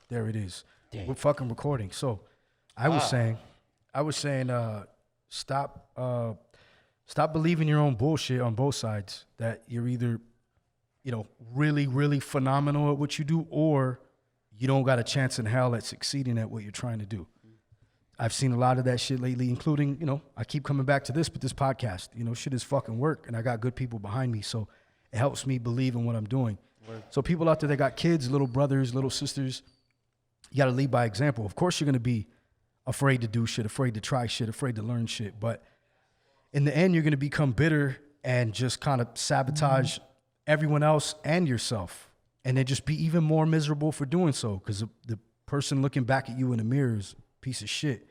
There it is. Damn. We're fucking recording. So I was saying, stop believing your own bullshit on both sides. That you're either, really, really phenomenal at what you do, or you don't got a chance in hell at succeeding at what you're trying to do. I've seen a lot of that shit lately, including, I keep coming back to this, but this podcast, shit is fucking work, and I got good people behind me, so it helps me believe in what I'm doing. Word. So people out there that got kids, little brothers, little sisters, you got to lead by example. Of course, you're going to be afraid to do shit, afraid to try shit, afraid to learn shit, but in the end, you're going to become bitter and just kind of sabotage everyone else and yourself, and then just be even more miserable for doing so, because the person looking back at you in the mirror is a piece of shit.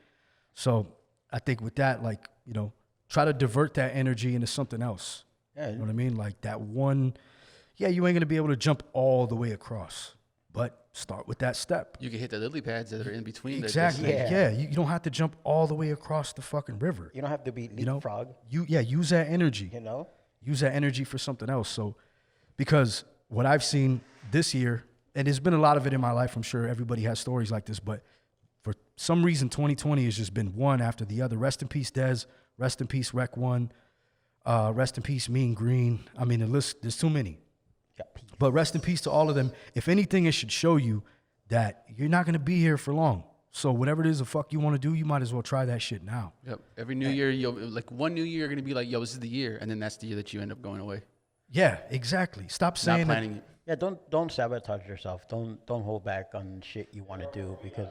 So I think with that, try to divert that energy into something else. Yeah. You know what I mean? Like that one, you ain't going to be able to jump all the way across, but start with that step. You can hit the lily pads that are in between. Exactly. Yeah. You don't have to jump all the way across the fucking river. You don't have to be leapfrog. Use that energy. Use that energy for something else. So, because what I've seen this year, and there's been a lot of it in my life, I'm sure everybody has stories like this, but for some reason, 2020 has just been one after the other. Rest in peace, Dez. Rest in peace, Rec One. Rest in peace, Mean Green. I mean, the list, there's too many. But rest in peace to all of them. If anything, it should show you that you're not going to be here for long. So whatever it is the fuck you want to do, you might as well try that shit now. Yep. Every new year, one new year, you're going to be like, this is the year. And then that's the year that you end up going away. Yeah, exactly. Stop saying not planning it. Yeah, don't sabotage yourself. Don't hold back on shit you want to do, because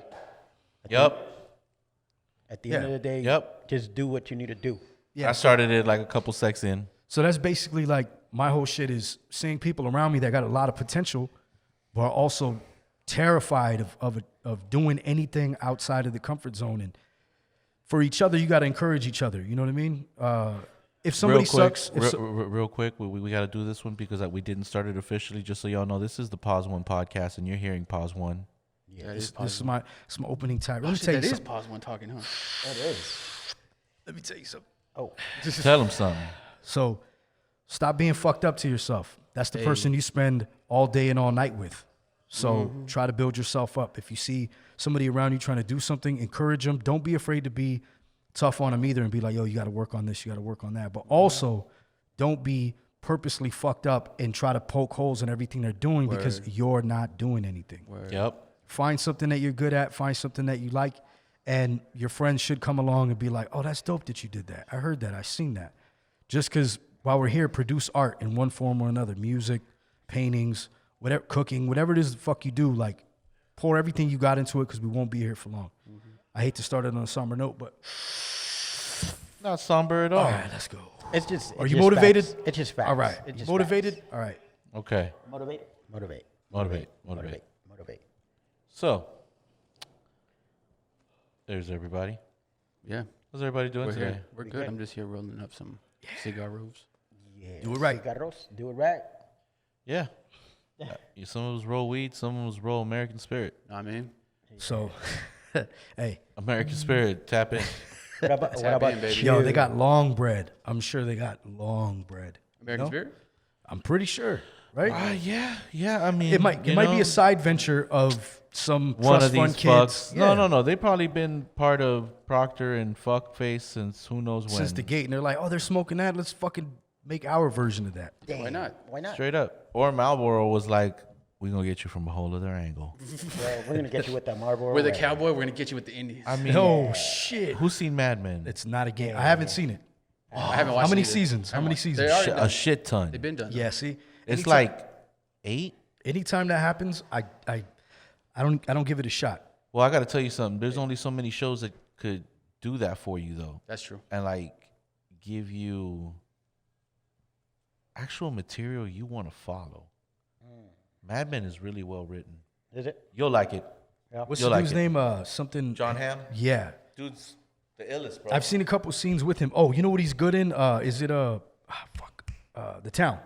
at the end of the day, just do what you need to do. Yeah, I started it like a couple secs in. So that's basically like my whole shit is seeing people around me that got a lot of potential, but are also terrified of doing anything outside of the comfort zone. And for each other, you got to encourage each other. You know what I mean? If somebody sucks... Real quick, we got to do this one because we didn't start it officially. Just so y'all know, this is the Pawz One Podcast, and you're hearing Pawz One. Yeah, this is my opening time. Let me tell you something. That is Pawz One talking, huh? That is. Let me tell you something. Oh. Tell them something. So stop being fucked up to yourself. That's the person you spend all day and all night with. So try to build yourself up. If you see somebody around you trying to do something, encourage them. Don't be afraid to be tough on them either and be like, yo, you got to work on this, you got to work on that. But also, don't be purposely fucked up and try to poke holes in everything they're doing because you're not doing anything. Yep. Find something that you're good at. Find something that you like. And your friends should come along and be like, oh, that's dope that you did that. I heard that. I seen that. Just because while we're here, produce art in one form or another. Music, paintings, whatever, cooking, whatever it is the fuck you do, like pour everything you got into it because we won't be here for long. I hate to start it on a somber note, but... Not somber at all. All right, let's go. Are you motivated? Facts. It's just facts. All right. Motivated? Facts. All right. Okay. Motivate. So, there's everybody. Yeah. How's everybody doing today? Here. We're good. I'm just here rolling up some cigar roofs. Yeah. Do it right. Cigarros. Do it right. Yeah. Some of us roll weed, some of us roll American Spirit. Know what I mean? So, hey. American Spirit, tap in. What about baby? Yo, they got long bread. I'm sure they got long bread. American Spirit? I'm pretty sure, right? Yeah. I mean, it might be a side venture of some one trust of these fund fucks. kids. Yeah. No. They've probably been part of Procter and Fuckface since who knows when. Since the gate, and they're like, oh, they're smoking that. Let's fucking make our version of that. Damn. Why not? Straight up. Or Marlboro was like, we're going to get you from a whole other angle. Well, we're going to get you with that Marlboro. We're the cowboy. We're going to get you with the Indians. I mean, no shit. Who's seen Mad Men? It's not a game. I haven't seen it. I haven't watched How many it either. seasons? How many seasons? A shit ton. They've been done. Yeah, see? It's like 8. Anytime that happens, I don't give it a shot. Well, I got to tell you something. There's only so many shows that could do that for you, though. That's true. And like give you actual material you want to follow. Mad Men is really well written. Is it? You'll like it. Yeah. What's the dude's name? Something. John Hamm? Yeah. Dude's the illest, bro. I've seen a couple scenes with him. Oh, you know what he's good in? Is it The Town?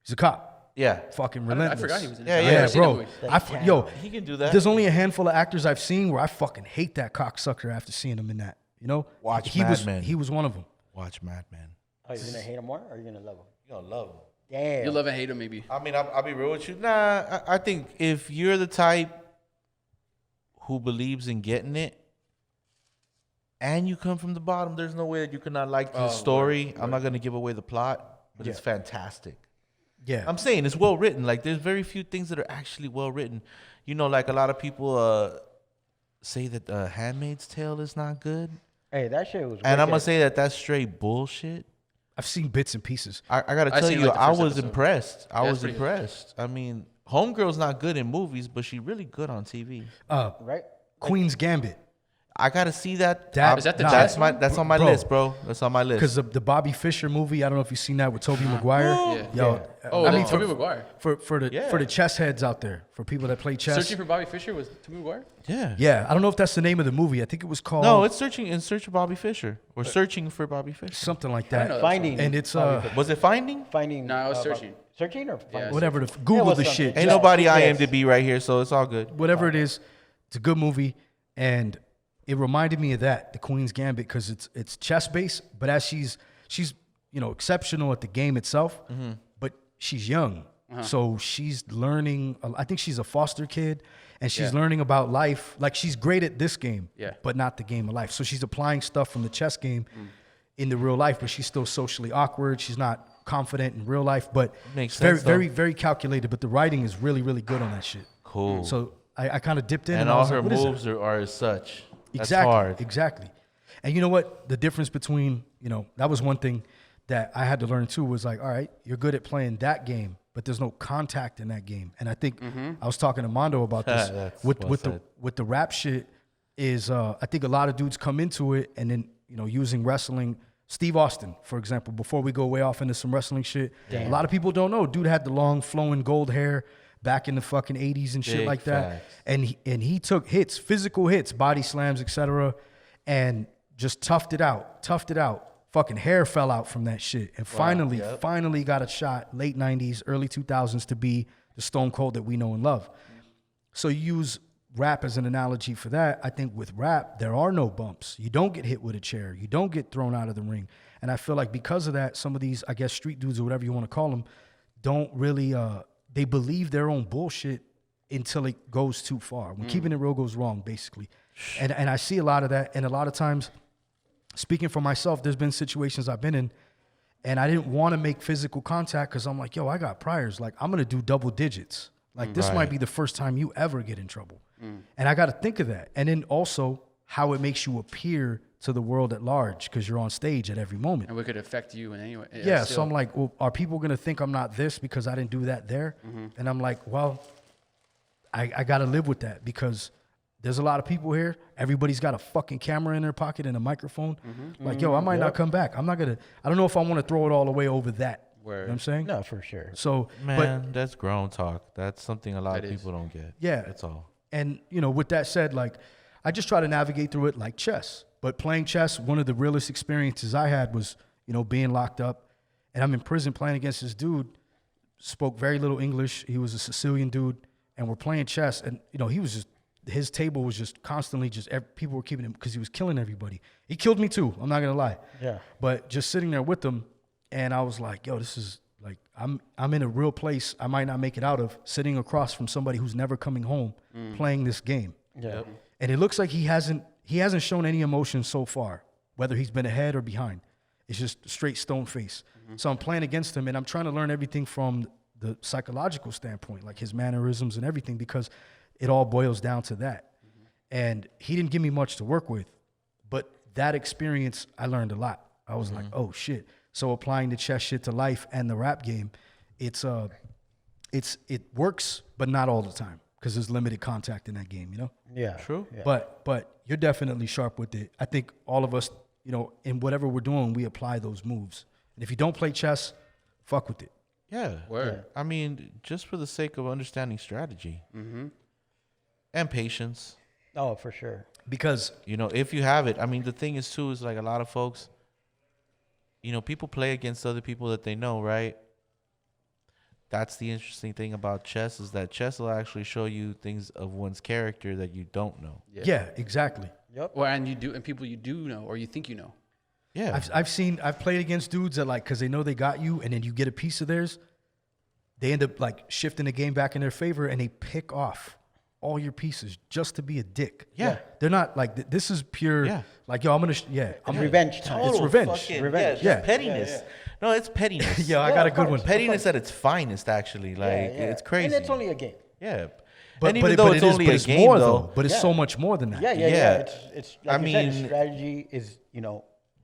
He's a cop. Yeah. Fucking relentless. I forgot he was in it. Yeah, bro. He can do that. There's only a handful of actors I've seen where I fucking hate that cocksucker after seeing him in that. You know? Watch Mad Men. He was one of them. Watch Mad Men. Are you gonna hate him more, or are you gonna love him? You're gonna love him. Damn. You love and hate him, maybe. I mean, I'll be real with you. Nah, I think if you're the type who believes in getting it, and you come from the bottom, there's no way that you cannot like the story. I'm not gonna give away the plot, but it's fantastic. Yeah. I'm saying it's well written. Like there's very few things that are actually well written. You know, like a lot of people say that Handmaid's Tale is not good, Hey, that shit was. and I'm gonna wicked. say that that's straight bullshit. I've seen bits and pieces. I gotta I tell seen, you, like, the I first was episode. impressed. I Yeah, it's was pretty good. impressed. I mean, Homegirl's not good in movies, but she really good on TV. Right? Queen's Gambit. I gotta see that. That- Is that the that's chess my one? that's on my Bro. list, bro. That's on my list. Because the Bobby Fischer movie, I don't know if you've seen that with Tobey Maguire. Yeah. Yo, Oh, I mean, Tobey Maguire. for Yeah. the chess heads out there, for people that play chess. Searching for Bobby Fischer was Tobey Maguire. Yeah. Yeah, I don't know if that's the name of the movie. I think it was called No, it's searching in search of Bobby Fischer or searching for Bobby Fischer. something like I know that. that. Finding. And it's Was it Finding? Finding. No, I was searching. Searching or finding? whatever. Google was the something. shit. Ain't Yeah, nobody yes. IMDb right here, so it's all good. Whatever it is, it's a good movie, and it reminded me of that, the Queen's Gambit, because it's chess based, but as she's exceptional at the game itself, but she's young, so she's learning. I think she's a foster kid, and she's learning about life. Like she's great at this game, but not the game of life. So she's applying stuff from the chess game in the real life, but she's still socially awkward. She's not confident in real life, but Makes very, sense, though. very, very calculated. But the writing is really, really good on that shit. Cool. So I kind of dipped in, and I all was her like, what is it? moves are as such. That's Exactly. hard. Exactly. And you know what? The difference between, that was one thing that I had to learn too was like, all right, you're good at playing that game, but there's no contact in that game. And I think I was talking to Mondo about this That's with well said. the rap shit is I think a lot of dudes come into it and then, using wrestling. Steve Austin, for example, before we go way off into some wrestling shit, a lot of people don't know. Dude had the long flowing gold hair back in the fucking 80s and shit Big like that. facts. And he took hits, physical hits, body slams, etc., and just toughed it out. Fucking hair fell out from that shit. And finally got a shot, late 90s, early 2000s, to be the Stone Cold that we know and love. So you use rap as an analogy for that. I think with rap, there are no bumps. You don't get hit with a chair. You don't get thrown out of the ring. And I feel like because of that, some of these, I guess, street dudes or whatever you want to call them, don't really, they believe their own bullshit until it goes too far. When keeping it real goes wrong, basically. And I see a lot of that. And a lot of times, speaking for myself, there's been situations I've been in and I didn't want to make physical contact because I'm like, yo, I got priors. Like, I'm going to do double digits. Like, this might be the first time you ever get in trouble. And I got to think of that. And then also how it makes you appear to the world at large because you're on stage at every moment. And we could affect you in any way. Yeah, still. so I'm like, well, are people going to think I'm not this because I didn't do that there? And I'm like, well, I got to live with that because there's a lot of people here. Everybody's got a fucking camera in their pocket and a microphone. Like, yo, I might not come back. I'm not going to, I don't know if I want to throw it all away over that. You know what I'm saying? No, for sure. So, Man, that's grown talk. That's something a lot That of is. people don't get. Yeah. That's all. And, with that said, like, I just try to navigate through it like chess. But playing chess, one of the realest experiences I had was, being locked up. And I'm in prison playing against this dude, spoke very little English. He was a Sicilian dude. And we're playing chess. And, he was just, his table was just constantly people were keeping him because he was killing everybody. He killed me too. I'm not going to lie. Yeah. But just sitting there with him, and I was like, yo, this is like, I'm in a real place I might not make it out of, sitting across from somebody who's never coming home playing this game. Yeah. And it looks like he hasn't shown any emotion so far, whether he's been ahead or behind. It's just straight stone face. So I'm playing against him, and I'm trying to learn everything from the psychological standpoint, like his mannerisms and everything, because it all boils down to that. And he didn't give me much to work with, but that experience, I learned a lot. I was like, oh shit. So applying the chess shit to life and the rap game, it works, but not all the time because there's limited contact in that game, Yeah. True. Yeah. But you're definitely sharp with it. I think all of us, in whatever we're doing, we apply those moves. And if you don't play chess, fuck with it. Yeah. Word. I mean, just for the sake of understanding strategy and patience. Oh, for sure. Because If you have it. I mean, the thing is, too, is like a lot of folks, people play against other people that they know, right? That's the interesting thing about chess is that chess will actually show you things of one's character that you don't know. yeah, exactly. Yep. Or and people you do know or you think you know. Yeah. I've played against dudes that like, cause they know they got you and then you get a piece of theirs, they end up like shifting the game back in their favor and they pick off all your pieces just to be a dick. Yeah. They're not like this is pure. Yeah. Like yo, I'm gonna. I'm revenge time. It's revenge. Fucking, Revenge. Yeah, Yeah. just pettiness. No, it's pettiness. Yo, I got a good one. Pettiness at its finest, actually. Like it's crazy. And it's only a game. Yeah. But, and but, even but though it it's is, only but a it's game, more though, But it's Yeah. so much more than that. Yeah. Yeah. It's like I you said, mean- strategy is,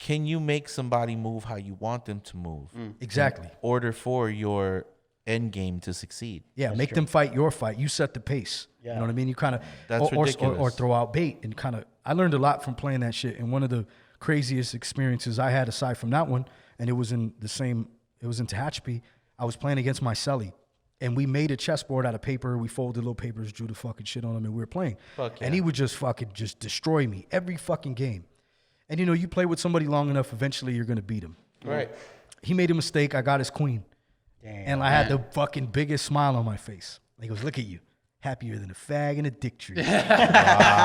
can you make somebody move how you want them to move? Exactly. In order for your end game to succeed. Yeah, make them fight your fight. You set the pace. You Yeah. know what I mean? You kind of That's or ridiculous. throw out bait and kind of. I learned a lot from playing that shit. And one of the craziest experiences I had aside from that one, and it was in the same. It was in Tehachapi. I was playing against my celly, and we made a chessboard out of paper. We folded little papers, drew the fucking shit on them, and we were playing. Fuck yeah. And he would just fucking just destroy me every fucking game. And you know, you play with somebody long enough, eventually you're gonna beat him. Right. He made a mistake. I got his queen. Damn. And I had the fucking biggest smile on my face. He goes, look at you. Happier than a fag in a dick tree.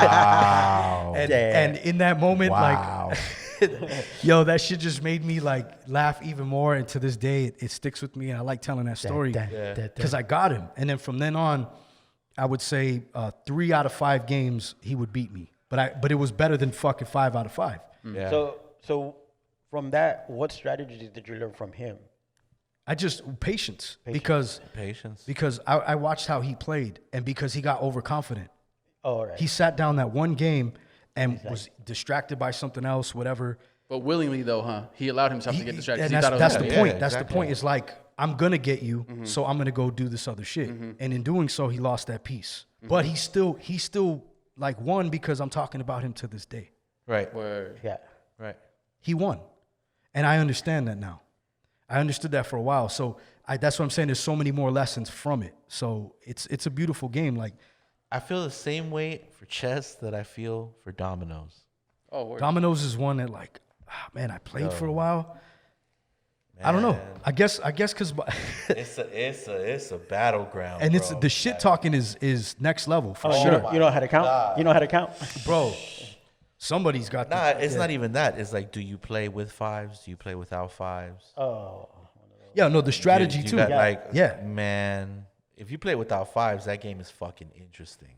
Wow. And in that moment, Wow. like, yo, that shit just made me like laugh even more. And to this day, it sticks with me. And I like telling that story because I got him. And then from then on, I would say 3 out of 5 games he would beat me. But it was better than fucking 5 out of 5. Yeah. So from that, what strategies did you learn from him? I just patience. because Patience. I watched how he played, and because he got overconfident. Oh, all right. He sat down that one game and was distracted by something else, whatever. But willingly though, huh? He allowed himself to get distracted. And He thought it was that's gonna the be- point. Yeah, That's the exactly. point. It's like, I'm going to get you, so I'm going to go do this other shit. And in doing so, he lost that piece. But he still like won because I'm talking about him to this day. Right. Word. Yeah. Right. He won. And I understand that now. I understood that for a while. So that's what I'm saying. There's so many more lessons from it. So it's a beautiful game. Like, I feel the same way for chess that I feel for dominoes. Oh, word. dominoes is one that like, man, I played for a while. I don't know. Man. I guess because It's a battleground. and it's bro. the shit talking is next level for Oh, sure, you know how to count? You know how to count? bro. Somebody's got Nah, the, it's not even that. It's like, do you play with 5s? Do you play without 5s? Oh. yeah, no, the strategy You too. got, like, Yeah. man, if you play without 5s, that game is fucking interesting.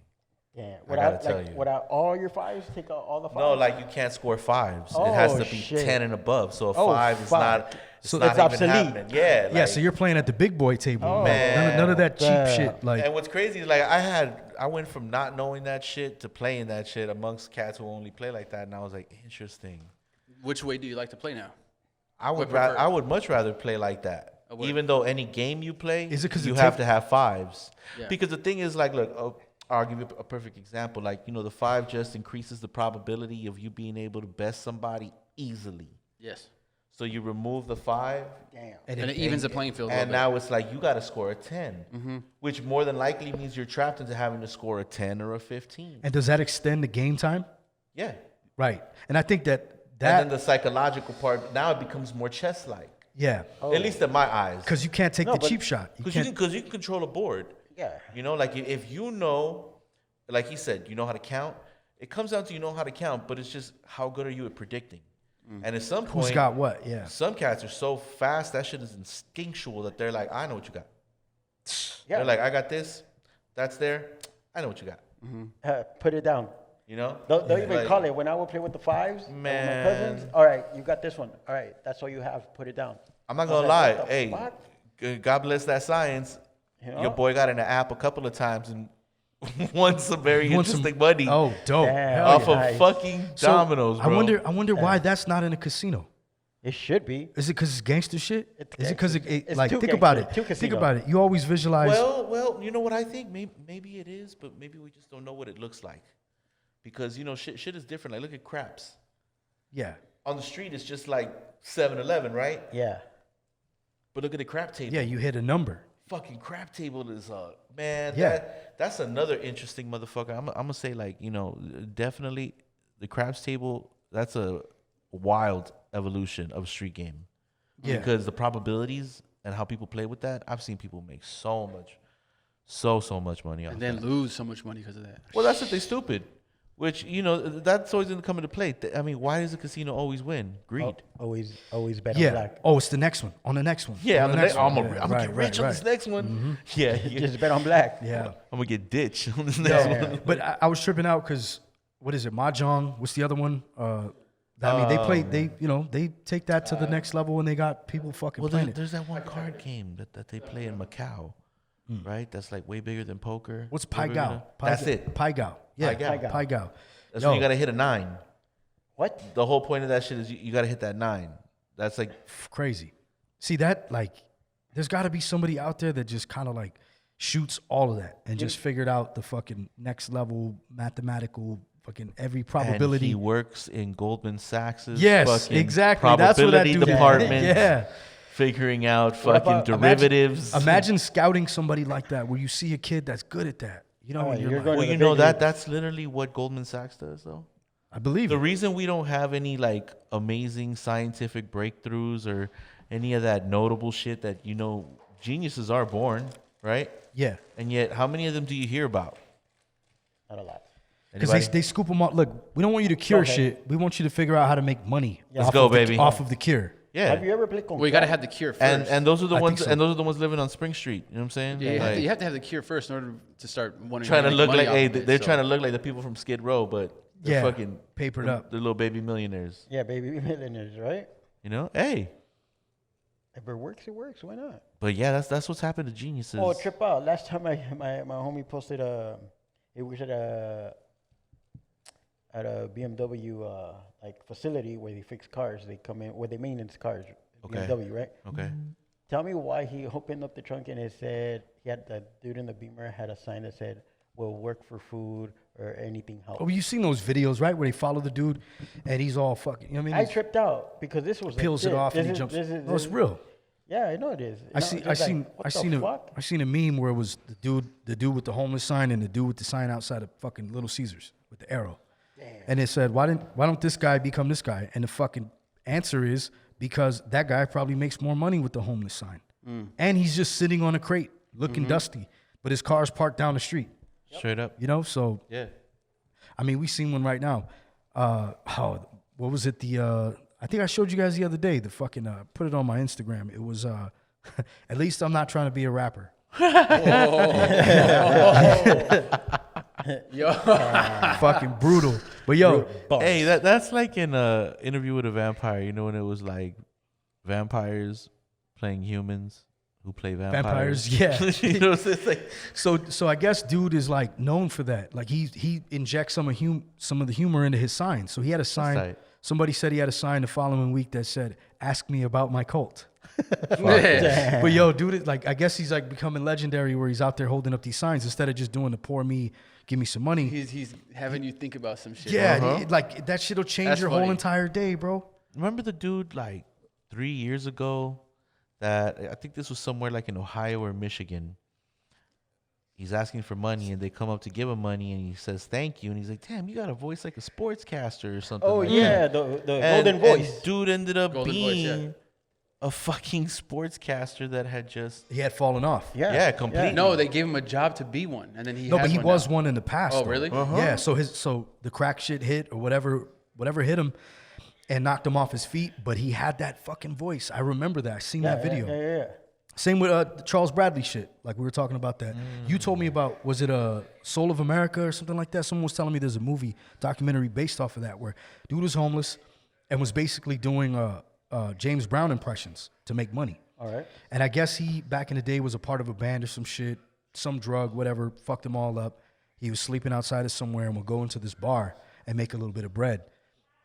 Yeah. gotta tell you. Without all your 5s, take out all the 5s? No, like you can't score 5s. Oh, it has to be shit. 10 and above. So a Oh, 5 is fuck. not. So not it's even obsolete. happening. Yeah. Yeah, like- so you're playing at the big boy table. Oh, man. None of that cheap Damn. shit. Like, And what's crazy is like I went from not knowing that shit to playing that shit amongst cats who only play like that, and I was like, interesting. Which way do you like to play now? I would prefer- I would much rather play like that. I would. Even though any game you play, Is it 'cause you it have take- to have 5s. Yeah. Because the thing is, like, look, I'll give you a perfect example. Like, the 5 just increases the probability of you being able to best somebody easily. Yes. So you remove the 5, Damn. And it evens the playing field a and little now it's like you got to score a 10, which more than likely means you're trapped into having to score a 10 or a 15. and does that extend the game time? Yeah. Right. And I think that And then the psychological part, now it becomes more chess-like. yeah, Oh. At least in my eyes. because you can't take No, the but- cheap shot. You Because can't. you can control a board. Yeah. Like if you know, like he said, you know how to count. It comes down to you know how to count, but it's just how good are you at predicting. And at some Who's point, got what? Yeah. some cats are so fast that shit is instinctual that they're like, I know what you got. Yeah. They're like, I got this, that's there. I know what you got. Put it down. You know? Don't even Like, call it. When I would play with the 5s, and with my Man. cousins, all right, you got this one. All right, that's all you have. Put it down. I'm not I was gonna like, lie. what the Hey, fuck? God bless that science. You know? Your boy got in the app a couple of times and won some very You want some- interesting money Oh, dope. Damn. Hell off yeah. of Nice. fucking So, dominoes, bro. I wonder why that's not in a casino. It should be. Is it because it's gangster shit? It's Is it because gangster. It's like too think about gangster, it? too Think casino. about it. You always visualize. Well, you know what I think? Maybe it is, but maybe we just don't know what it looks like. Because, shit is different. Like, look at craps. yeah, On the street, it's just like 7-Eleven, right? Yeah. But look at the crap table. yeah. You hit a number. Fucking crap table is, man, Yeah. that's another interesting motherfucker. I'm going to say, like, definitely the craps table, that's a wild evolution of street game. Yeah. Because the probabilities and how people play with that, I've seen people make so much money off And then that. lose so much money because of that. Well, that's if they stupid. Which, that's always going to come into play. I mean, why does the casino always win? Greed. Always bet on Yeah. black. Oh, it's the next one. On the next one. Yeah, On the next I'm one. going Yeah, to get rich on this next one. Yeah, Just bet on black. Yeah. I'm going to get ditched on this next Yeah. one. But I was tripping out because what is it? Mahjong. What's the other one? I mean, they take that to the next level and they got people fucking Well, playing it. there's that one card game that they play in Macau, right? That's like way bigger than poker. What's Way Pai bigger Gao? than- That's it. Pai Gao. Yeah. Pai Gao. Pai Gao. That's Yo, when you got to hit a 9. What? The whole point of that shit is you got to hit that 9. That's like, crazy. See that? Like, there's got to be somebody out there that just kind of like shoots all of that and just figured out the fucking next level mathematical fucking every and probability. he works in Goldman Sachs. Yes, fucking exactly. That's what that probability dude did. department. Yeah. Figuring out What fucking about- derivatives. Imagine scouting somebody like that where you see a kid that's good at that. You know, Oh, and you're you're like, going Well, to you the know big that leagues. that's literally what Goldman Sachs does, though. I believe The it. reason we don't have any like amazing scientific breakthroughs or any of that notable shit that geniuses are born, right? Yeah. And yet, how many of them do you hear about? Not a lot. Because Anybody? they scoop them up. Look, we don't want you to cure Okay. shit. We want you to figure out how to make money. Let's off go, of the- baby. Off of the cure. Yeah. Have you ever played con? Well, you got to have the cure first. And those are the I ones think so. and those are the ones living on Spring Street. You know what I'm saying? yeah, Like, you have to have the cure first in order to start wanting trying to make look money like off hey, of it, they're so. trying to look like the people from Skid Row, but they're Yeah, fucking papered they're- up. They're little baby millionaires. Yeah, baby millionaires, right? Hey. If it works, it works. Why not? But yeah, that's what's happened to geniuses. Oh, trip out. Last time my homie posted it was at a BMW like facility where they fix cars. They come in where they maintenance cars. Okay. BMW, right? Okay. Tell me why he opened up the trunk and it said he had the dude in the Beamer had a sign that said "Will work for food or anything help." Oh, you've seen those videos, right? Where they follow the dude and he's all fucking, you know what I mean? I He's- tripped out because this was peels it legit. off and This he is- jumps. this is- No, it's this is- real. Yeah, I know it is. I seen a meme where it was the dude with the homeless sign and the dude with the sign outside of fucking Little Caesars with the arrow. And it said, why don't this guy become this guy? And the fucking answer is because that guy probably makes more money with the homeless sign. And he's just sitting on a crate looking dusty, but his car's parked down the street. Straight up. You know, so Yeah. I mean, we seen one right now. What was it? I think I showed you guys the other day. The fucking put it on my Instagram. It was at least I'm not trying to be a rapper. Yo. Fucking brutal. But yo, Hey, that's like in a Interview with a Vampire. You know when it was like vampires playing humans who play vampires. vampires. Yeah. You know, so it's like So I guess dude is like known for that. Like he injects some of the humor into his sign. So he had a sign. tight. Somebody said he had a sign the following week that said, "Ask me about my cult." Yeah. But yo, dude, I guess he's like becoming legendary where he's out there holding up these signs instead of just doing the poor me, give me some money. He's having you think about some shit. Yeah, like that shit'll change That's your whole funny. entire day, bro. remember the dude like 3 years ago that I think this was somewhere like in Ohio or Michigan. He's asking for money and they come up to give him money and he says thank you and he's like, damn, you got a voice like a sportscaster or something. Oh like yeah, that. the And- golden voice. and dude ended up Golden voice, being yeah. a fucking sportscaster that had just He had fallen off. yeah, completely. No, they gave him a job to be one, and then he. No, had but he one was now. one in the past. Oh, though. really? Yeah. So the crack shit hit or whatever hit him, and knocked him off his feet. But he had that fucking voice. I remember that. I seen that video. Yeah. Same with the Charles Bradley shit. Like we were talking about that. You told me about, was it a Soul of America or something like that? Someone was telling me there's a movie documentary based off of that where dude was homeless and was basically doing James Brown impressions to make money. All right. And I guess he back in the day was a part of a band or some shit, some drug, whatever, fucked him all up. He was sleeping outside of somewhere and would go into this bar and make a little bit of bread.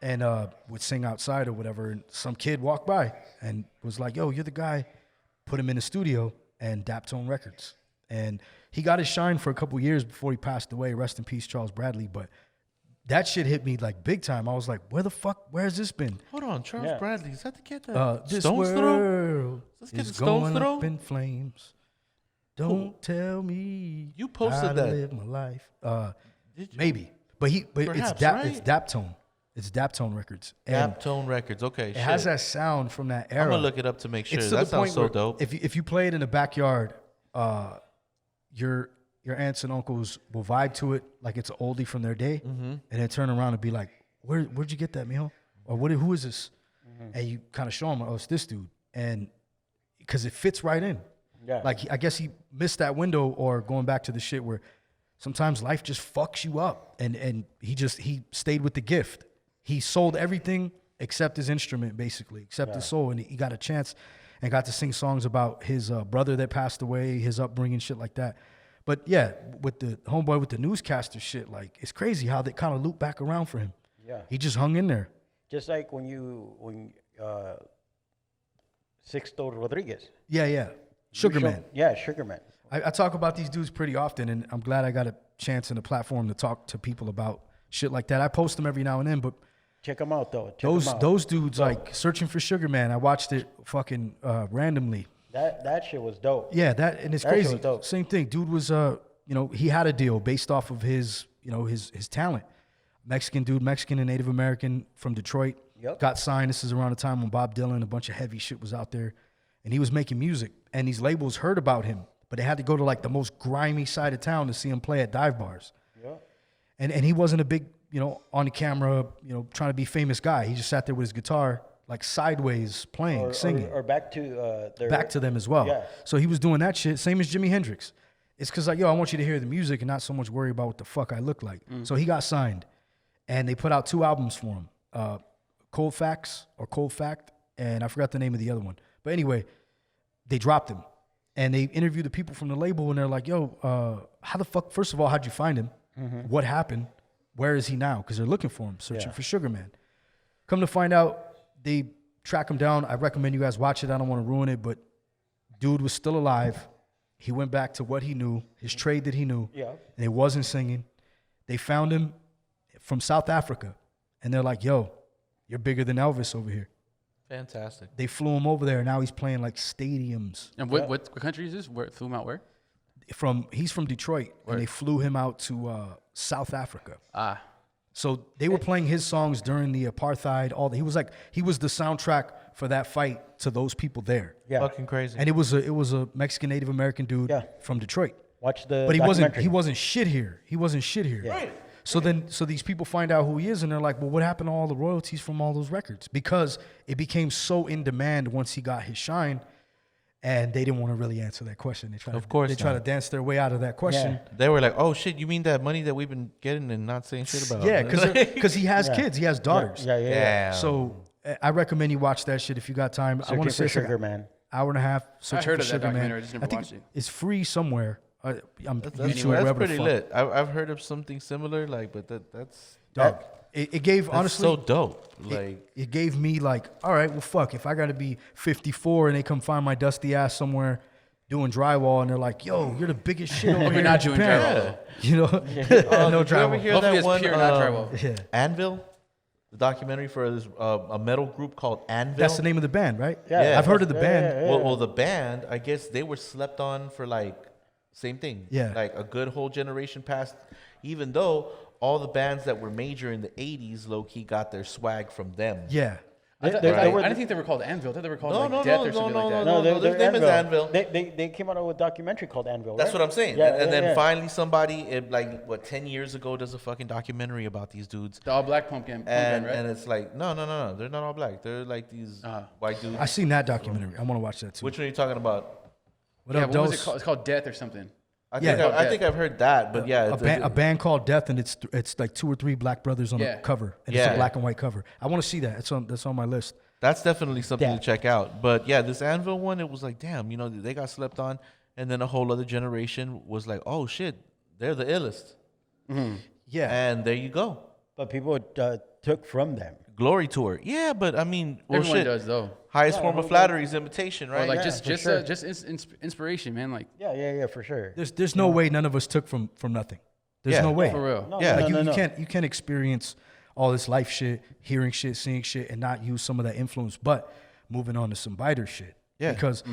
And would sing outside or whatever. And some kid walked by and was like, yo, you're the guy. Put him in the studio and Daptone Records. And he got his shine for a couple years before he passed away. Rest in peace, Charles Bradley. But that shit hit me like big time. I was like, where's this been? Hold on, Charles Yeah. Bradley. Is that the kid that This Stones throw? world Let's get is the Stones going throw. up in flames. Don't tell me You posted how to that. live my life. Did you? Maybe, but it's Perhaps, it's right? Daptone. It's Daptone Records. And Daptone Records. Okay, it has that sound from that era. I'm gonna look it up to make sure. It's to That the sounds point so where dope. If you play it in the backyard, you're your aunts and uncles will vibe to it like it's an oldie from their day, and then turn around and be like, "Where'd you get that, mijo? Or who is this?" And you kind of show them, "Oh, it's this dude," and because it fits right in. Yeah. Like I guess he missed that window, or going back to the shit where sometimes life just fucks you up, and he stayed with the gift. He sold everything except his instrument, basically, except his soul, and he got a chance and got to sing songs about his brother that passed away, his upbringing, shit like that. But yeah, with the homeboy with the newscaster shit, like it's crazy how they kind of loop back around for him. Yeah. He just hung in there. Just like when Sixto Rodriguez. Yeah. Sugar Man. Yeah, Sugar Man. I talk about these dudes pretty often, and I'm glad I got a chance and a platform to talk to people about shit like that. I post them every now and then, but Check them out, though. Check 'em out. those dudes, like Searching for Sugar Man, I watched it fucking randomly. That shit was dope. Yeah, and it's That shit crazy. was dope. Same thing. Dude was he had a deal based off of his talent. Mexican dude, Mexican and Native American from Detroit. Yep. Got signed. This is around the time when Bob Dylan, a bunch of heavy shit was out there. And he was making music. And these labels heard about him. But they had to go to like the most grimy side of town to see him play at dive bars. Yeah. And he wasn't a big, on the camera, trying to be famous guy. He just sat there with his guitar, like sideways playing, singing. Or back to Back to them as well. Yeah. So he was doing that shit, same as Jimi Hendrix. It's because like, I want you to hear the music and not so much worry about what the fuck I look like. So he got signed, and they put out 2 albums for him, Cold Fact, and I forgot the name of the other one. But anyway, they dropped him, and they interviewed the people from the label, and they're like, "Yo, how the fuck? First of all, how'd you find him? What happened? Where is he now? Because they're looking for him, searching for Sugar Man." Come to find out, they track him down. I recommend you guys watch it. I don't want to ruin it, but dude was still alive. He went back to what he knew, his trade that he knew, and it wasn't singing. They found him from South Africa, and they're like, "Yo, you're bigger than Elvis over here." Fantastic. They flew him over there, and now he's playing like stadiums. And what country is this? Where flew him out? Where? He's from Detroit, and they flew him out to South Africa. Ah. So they were playing his songs during the apartheid. He was the soundtrack for that fight to those people there. Yeah. Fucking crazy. And it was a Mexican Native American dude from Detroit. Watch the But he documentary. wasn't shit here. He wasn't shit here. Yeah. Right. So these people find out who he is, and they're like, "Well, what happened to all the royalties from all those records?" Because it became so in demand once he got his shine, and they didn't want to really answer that question. They try to dance their way out of that question. Yeah. They were like, "Oh shit, you mean that money that we've been getting and not saying shit about?" Yeah, because he has kids, he has daughters. Yeah. So I recommend you watch that shit if you got time. I want to say it's like Sugar an Man. hour and a half. I heard of that Sugar Man. documentary. I just never I think watched it. it's free somewhere. I'm That's YouTube, wherever the pretty fuck. lit. I've heard of something similar, like, but that's Dog, it gave that's honestly. so dope. Like, It gave me like, all right, well, fuck. If I got to be 54 and they come find my dusty ass somewhere doing drywall, and they're like, "Yo, you're the biggest shit over here not in doing Japan." No did you ever drywall. hear Hopefully that it's one? pure, not drywall. Yeah. Anvil, the documentary for this a metal group called Anvil. That's the name of the band, right? Yeah. I've heard of the band. Well, the band, I guess they were slept on for like same thing. Yeah. Like a good whole generation passed, even though all the bands that were major in the 80s low key got their swag from them. Yeah. I They didn't think they were called Anvil. I thought they were called Death or something like that. No, their name is Anvil. They came out with a documentary called Anvil. That's right? what I'm saying. Yeah, and then yeah. finally somebody, 10 years ago, does a fucking documentary about these dudes. The all black pumpkin, right? And it's like, no, they're not all black. They're like these white dudes. I seen that documentary. I want to watch that too. Which one are you talking about? What Yeah, up, what was it Dose? called? It's called Death or something. I Yeah. think I've heard that, but yeah. A band called Death, and it's like 2 or 3 black brothers on the cover, and it's a black and white cover. I want to see that. That's on my list. That's definitely something Yeah. to check out. But yeah, this Anvil one, it was like, damn, they got slept on. And then a whole other generation was like, oh shit, they're the illest. Yeah. And there you go. But people took from them. Glory tour. Yeah, but I mean, well, Everyone shit. does though. Highest form of flattery is imitation, Or right? like Yeah, just for just sure. just inspiration, man. Like Yeah, for sure. There's no way none of us took from nothing. There's Yeah. no way. for real. No, Yeah. no, Like no, no. you can't experience all this life shit, hearing shit, seeing shit, and not use some of that influence. But moving on to some biter shit. Yeah. Because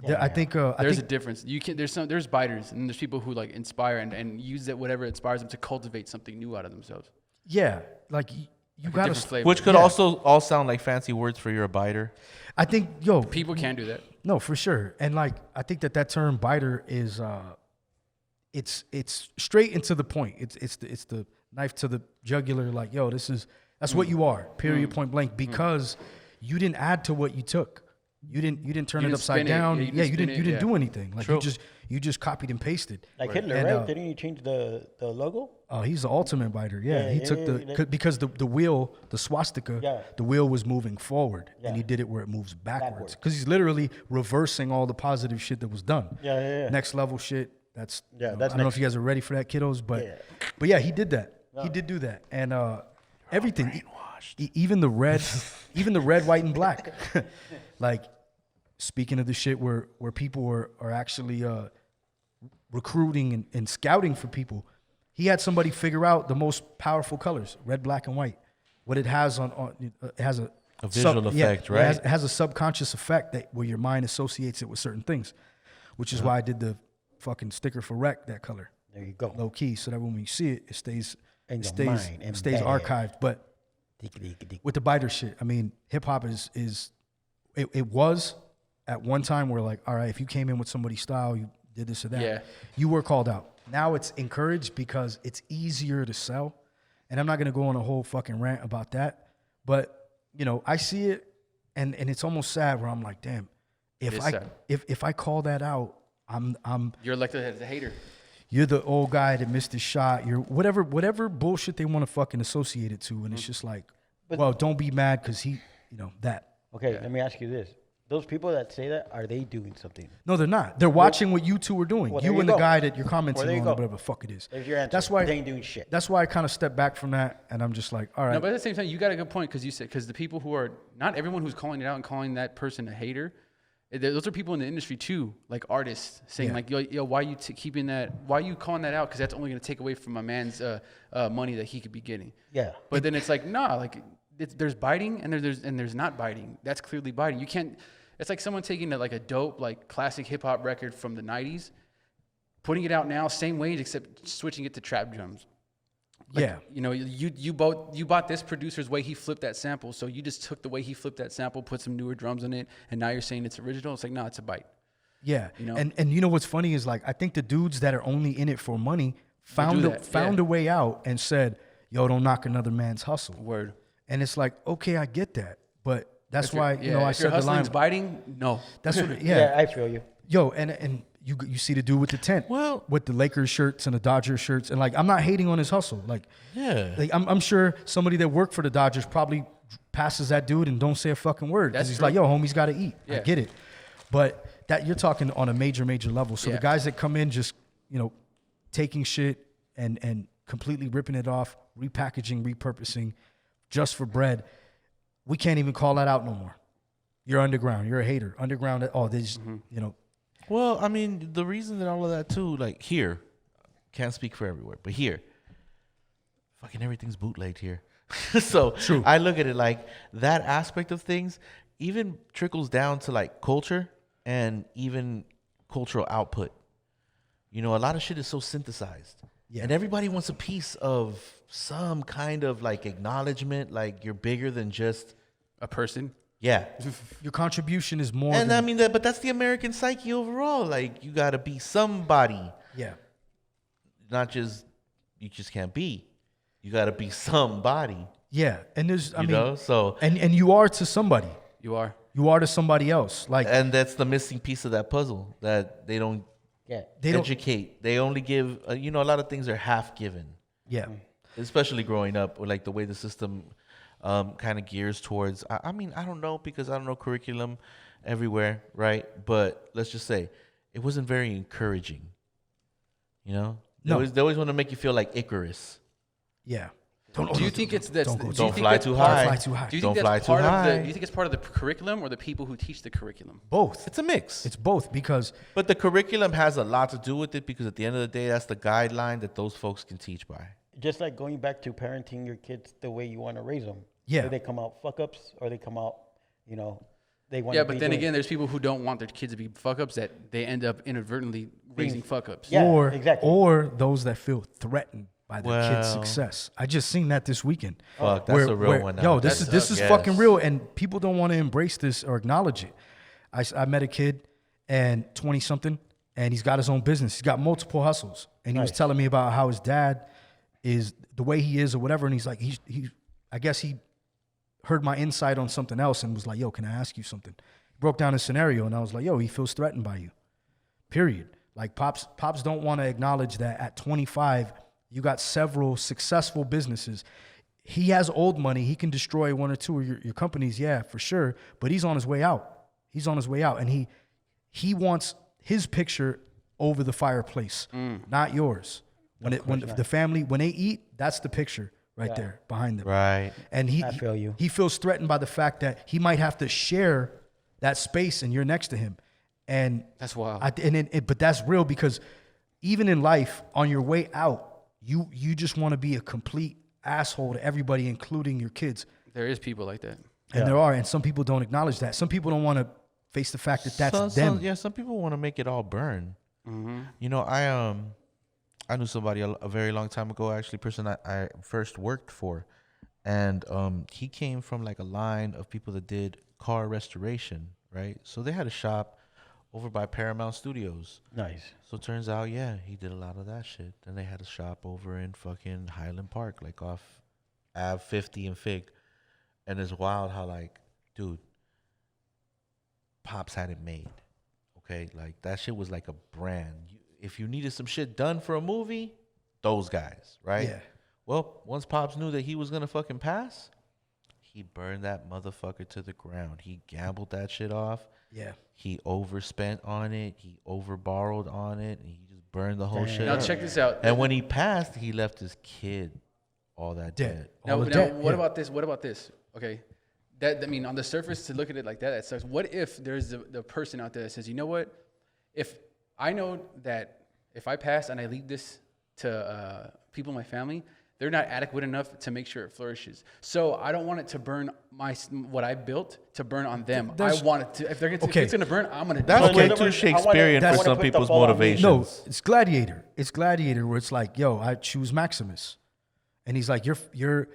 I think There's a difference. You can there's biters and there's people who like inspire and use that whatever inspires them to cultivate something new out of themselves. yeah, like you Like a gotta. different flavor. Which could Yeah. also all sound like fancy words for you're a biter. I think People can do that. no, for sure, and like I think that term biter is it's straight and to the point. It's the knife to the jugular. Like, yo, that's what you are. Period. Point blank. Because you didn't add to what you took. You didn't turn it upside down. You didn't do anything. Like you just copied and pasted. Like Hitler, right? Didn't he change the logo? Oh, he's the ultimate biter. Yeah, he took because the wheel, the swastika, the wheel was moving forward, and he did it where it moves backwards. Because he's literally reversing all the positive shit that was done. Next level shit. That's I don't know if you guys are ready for that, kiddos, but yeah, he did that. He did do that, and everything, even the red, white, and black. Like, speaking of the shit where people are actually recruiting and scouting for people, he had somebody figure out the most powerful colors, red, black, and white. What it has it has a visual effect, right? It has a subconscious effect where your mind associates it with certain things, which is why I did the fucking sticker for Rec that color. There you go. Low key, so that when we see it, it stays mind archived. But with the biter shit, I mean, hip hop is it was at one time where, like, all right, if you came in with somebody's style, you did this or that, you were called out. Now it's encouraged because it's easier to sell. And I'm not gonna go on a whole fucking rant about that, but you know, I see it, and it's almost sad where I'm like, damn, if I call that out, you're elected as a hater. You're the old guy that missed his shot. You're whatever bullshit they want to fucking associate it to, and it's just like, well, don't be mad because he, that. Okay, let me ask you this: those people that say that, are they doing something? No, they're not. They're watching what you two are doing. Well, you and the guy that you're commenting on, go. whatever the fuck it is. There's your answer. That's why they ain't doing shit. That's why I kind of step back from that, and I'm just like, all right. No, but at the same time, you got a good point because the people who are not everyone who's calling it out and calling that person a hater. Those are people in the industry too, like artists saying like, yo, why are you keeping that? Why are you calling that out? Because that's only going to take away from my man's money that he could be getting. Yeah. But then it's like, nah, like there's biting and there's not biting. That's clearly biting. You can't. It's like someone taking a dope like classic hip hop record from the '90s, putting it out now, same wage except switching it to trap drums. Like, you bought this producer's way he flipped that sample, so you just took the way he flipped that sample, put some newer drums on it, and now you're saying it's original. It's like, no, it's a bite. Yeah, and you know what's funny is, like, I think the dudes that are only in it for money found a way out and said, yo, don't knock another man's hustle. Word. And it's like, okay, I get that, but that's why I if said your the line. hustling's biting, no. That's what. Yeah, I feel you. Yo, and you see the dude with the tent, Well, with the Lakers shirts and the Dodgers shirts, and like, I'm not hating on his hustle. Like, like I'm sure somebody that worked for the Dodgers probably passes that dude and don't say a fucking word because he's like, yo, homie's got to eat. I get it, but that you're talking on a major level. So the guys that come in just taking shit and completely ripping it off, repackaging, repurposing, just for bread, we can't even call that out no more. You're underground. You're a hater. Underground. Oh, there's Well, I mean, the reason that all of that too, like here, can't speak for everywhere, but here, fucking everything's bootlegged here. So True. I look at it like that aspect of things even trickles down to like culture and even cultural output. A lot of shit is so synthesized. Yeah. And everybody wants a piece of some kind of like acknowledgement, like you're bigger than just A person. Yeah. Your contribution is more. And I mean that, but that's the American psyche overall. Like, you got to be somebody. Yeah. Not just, you just can't be. You got to be somebody. Yeah. And there's, I you mean, know? So, and you are to somebody. You are. You are to somebody else. Like, and that's the missing piece of that puzzle that they don't educate. They only give, a lot of things are half given. Yeah. Especially growing up, or like the way the system kind of gears towards, I mean, I don't know, because I don't know curriculum everywhere, right? But let's just say it wasn't very encouraging. They always want to make you feel like Icarus. Yeah. Do you think it's that? Don't fly too high. Don't fly too high. Do you Don't think fly that's too part of high. the? Do you think it's part of the curriculum or the people who teach the curriculum? Both. It's a mix. It's both, because But the curriculum has a lot to do with it, because at the end of the day, that's the guideline that those folks can teach by. Just like going back to parenting your kids the way you want to raise them. Yeah. Whether they come out fuck ups or they come out, they want. Yeah, but then again, there's people who don't want their kids to be fuck ups that they end up inadvertently raising fuck ups. Yeah, exactly. Or those that feel threatened by their kids' Well. success. I just seen that this weekend. Fuck, that's a real one now. Yo, this is Yes. fucking real, and people don't want to embrace this or acknowledge it. I met a kid, and 20 something, and he's got his own business. He's got multiple hustles. And he was Nice. telling me about how his dad is the way he is or whatever. And he's like, I guess he heard my insight on something else and was like, yo, can I ask you something? Broke down his scenario, and I was like, yo, he feels threatened by you, period. Like, Pops don't want to acknowledge that at 25, you got several successful businesses. He has old money. He can destroy one or two of your companies, yeah, for sure. But he's on his way out. He's on his way out. And he wants his picture over the fireplace, not yours. When the family, when they eat, that's the picture right there behind them. Right. And I feel you. he feels threatened by the fact that he might have to share that space and you're next to him. And That's wild. but that's real, because even in life, on your way out, you just want to be a complete asshole to everybody, including your kids. There is people like that. And there are, and some people don't acknowledge that. Some people don't want to face the fact that that's them. Some people want to make it all burn. You know, I knew somebody a very long time ago, actually, person I first worked for. And he came from like a line of people that did car restoration, right? So they had a shop over by Paramount Studios. Nice. So it turns out, yeah, he did a lot of that shit. Then they had a shop over in fucking Highland Park, like off Ave 50 and Fig. And it's wild how, like, dude, Pops had it made. Okay? Like, that shit was like a brand. If you needed some shit done for a movie, those guys, right? Yeah. Well, once Pops knew that he was going to fucking pass, he burned that motherfucker to the ground. He gambled that shit off. Yeah. He overspent on it. He overborrowed on it. And he just burned the whole shit Now up. check this out. And when he passed, he left his kid all that debt. Now, All the now debt, what yeah. about this? What about this? Okay. That, I mean, on the surface, to look at it like that sucks. What if there's the person out there that says, you know what? If I know that if I pass and I leave this to people in my family, they're not adequate enough to make sure it flourishes. So I don't want it to burn what I built to burn on them. I want it to. If it's gonna burn, I'm gonna. That's do way it. too Shakespearean I for wanna some put the people's ball on me. motivations. No, it's Gladiator. It's Gladiator, where it's like, yo, I choose Maximus. And he's like, your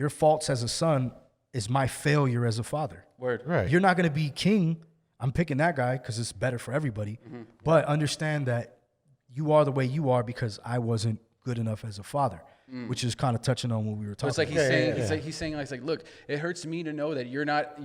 faults as a son is my failure as a father. Word. Right. You're not going to be king. I'm picking that guy because it's better for everybody. But understand that you are the way you are because I wasn't good enough as a father, which is kind of touching on what we were talking It's like about. he's saying. It's like he's saying. Like, look, it hurts me to know that you're not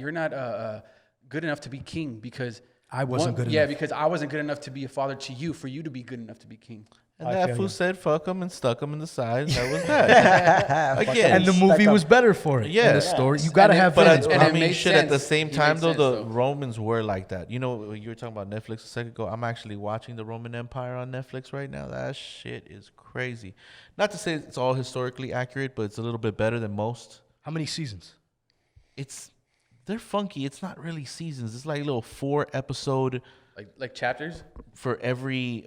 good enough to be king because I wasn't good Yeah, enough. because I wasn't good enough to be a father to you for you to be good enough to be king. And I that feel fool you. said fuck him and stuck him in the side. That was that. Again. And the movie was better for it. Yeah. And the story. You got to And it- have but villains, it- bro. and I it mean, made shit, at the sense. same It time, made though, sense, the though. Romans were like that. You know, you were talking about Netflix a second ago. I'm actually watching the Roman Empire on Netflix right now. That shit is crazy. Not to say it's all historically accurate, but it's a little bit better than most. How many seasons? They're funky. It's not really seasons. It's like a little 4-episode Like chapters. for every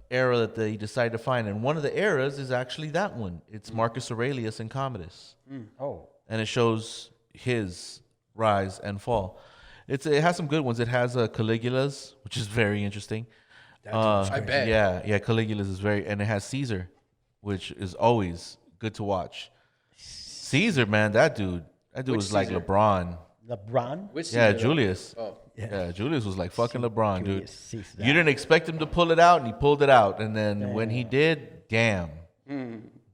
era that they decide to find. And one of the eras is actually that one. It's Marcus Aurelius and Commodus. Oh. And it shows his rise and fall. It has some good ones. It has Caligula's, which is very interesting. I bet. Yeah, Caligula's is and it has Caesar, which is always good to watch. Caesar, man, that dude Which was like Caesar? LeBron. LeBron? Which Yeah, Caesar? Julius. Oh. Yeah, Julius was like fucking LeBron, dude. Julius Caesar. You didn't expect him to pull it out, and he pulled it out. And then when he did, damn,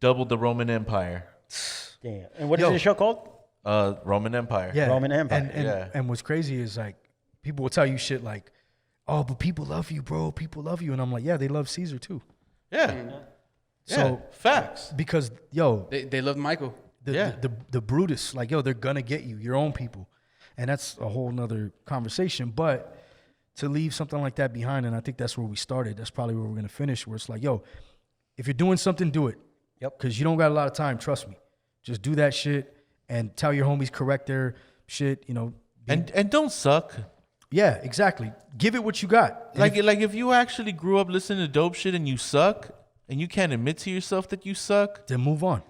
doubled the Roman Empire. Damn. And what is the show called? Roman Empire. Yeah. Roman Empire. And what's crazy is like people will tell you shit like, oh, but people love you, bro. People love you. And I'm like, yeah, they love Caesar too. Yeah. So Facts. because yo, They loved Michael. the Brutus, like, yo, they're gonna get you, your own people. And that's a whole nother conversation. But to leave something like that behind, and I think that's where we started. That's probably where we're gonna finish, where it's like, yo, if you're doing something, do it. Yep. Because you don't got a lot of time, trust me. Just do that shit and tell your homies correct their shit, you know. And don't suck. Yeah, exactly. Give it what you got. And Like if you actually grew up listening to dope shit and you suck, and you can't admit to yourself that you suck, then move on.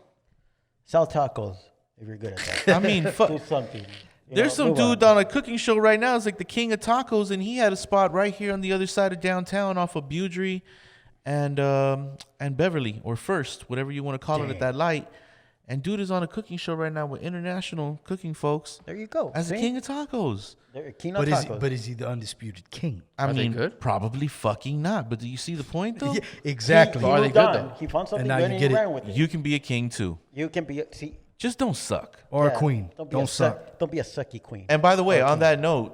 Sell tacos if you're good at that. I mean, Do fuck. something. There's some dude on a cooking show right now. It's like the king of tacos, and he had a spot right here on the other side of downtown, off of Bewdrey and Beverly, or First, whatever you want to call it, at that light. And dude is on a cooking show right now with international cooking folks There you go. as the See? king of tacos. King of tacos. But is he the undisputed king? I Are they mean, good? probably fucking not. But do you see the point though? Yeah, exactly. He Are they moved good, on. though? He found something now good you and get he it. ran with it. You can be a king too. You can be see. Just don't suck. Or yeah, a queen. Don't, be Don't a suck. Don't be a sucky queen. And by the way, on that note,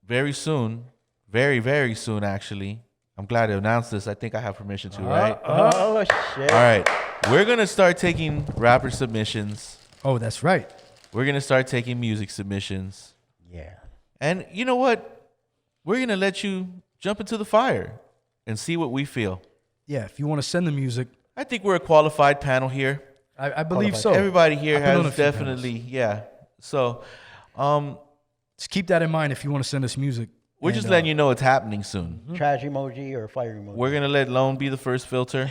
very soon, very, very soon, actually, I'm glad to announce this. I think I have permission to, right? Oh shit! All right. We're going to start taking rapper submissions. Oh, that's right. We're going to start taking music submissions. Yeah. And you know what? We're going to let you jump into the fire and see what we feel. Yeah, if you want to send the music, I think we're a qualified panel here. I believe so. Everybody here I've been on a has few definitely, yeah. So, Just keep that in mind if you want to send us music. we're just letting you know it's happening soon. Trash emoji or fire emoji. We're going to let Lone be the first filter.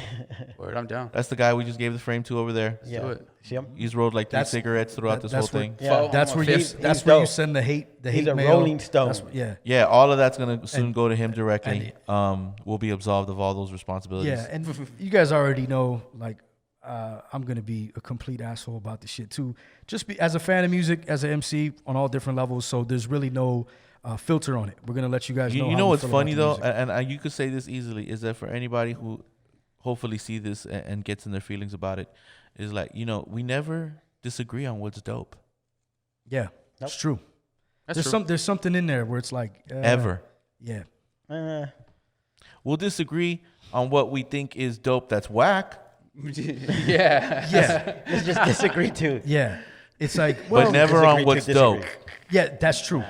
Word, I'm down. That's the guy we just gave the frame to over there. yeah. do it. See him? He's rolled like 3 That's- cigarettes throughout this whole that's where- thing. Yeah. That's where you. He's That's where you dope. send the hate. The He's hate a mail. Rolling Stone. That's, yeah. Yeah, all of that's going to soon go to him directly. We'll be absolved of all those responsibilities. Yeah, and you guys already know, like, I'm gonna be a complete asshole about this shit too. Just be as a fan of music, as an MC on all different levels. So there's really no filter on it. We're gonna let you guys know. You how know we what's feel about funny the though, music. and you could say this easily, is that for anybody who hopefully see this and gets in their feelings about it, is like, you know, we never disagree on what's dope. Yeah, it's true. That's true. There's something in there where it's like Ever. Yeah, We'll disagree on what we think is dope that's whack, yeah. yeah, Let's just disagree too. yeah. It's like, but well, never disagree on to what's disagree. dope. yeah, that's true.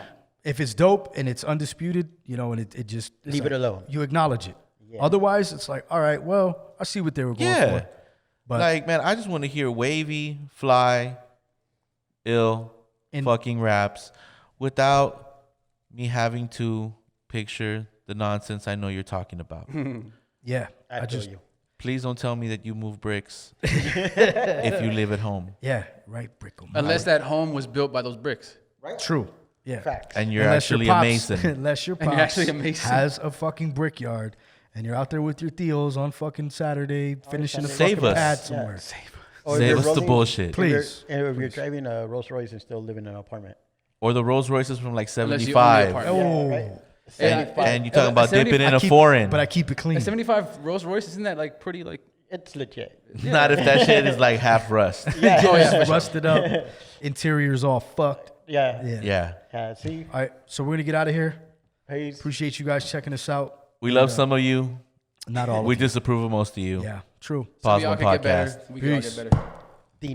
If it's dope and it's undisputed, you know, and it just it's Leave it like, alone. You acknowledge it. Yeah. Otherwise, it's like, all right, well, I see what they were going Yeah. for. But Like, man, I just want to hear wavy, fly, ill, And- fucking raps without me having to picture the nonsense I know you're talking about. yeah, I feel you. Please don't tell me that you move bricks if you live at home yeah, right, Brickle. Unless that home was built by those bricks. True. Yeah. Facts. and you're Unless your actually a pops- mason. Unless your And you're pops actually a mason. has a fucking brickyard and you're out there with your theos on fucking Saturday finishing a Save fucking us. pad Yeah. somewhere. Or if Save you're us the rolling- bullshit. if you're- Please. And if you're driving a Rolls Royce and still living in an apartment. Or the Rolls Royces from like Unless you own the 75. apartment. Oh. Yeah, right? Yeah. 75. And you talking about 70 dipping in I a keep- foreign. But I keep it clean. A 75 Rolls Royce, isn't that like pretty like? It's legit. Not if that shit is like half rust. Yeah. Oh yeah, for sure. Rusted up. Interior's all fucked. Yeah. Yeah. Yeah. See? All right, so we're gonna get out of here. Peace. Appreciate you guys checking us out. We love some of you. Not all We of you. disapprove of most of you. Yeah, true. So Pawz we all One can get better. Podcast. We can all Peace. get better.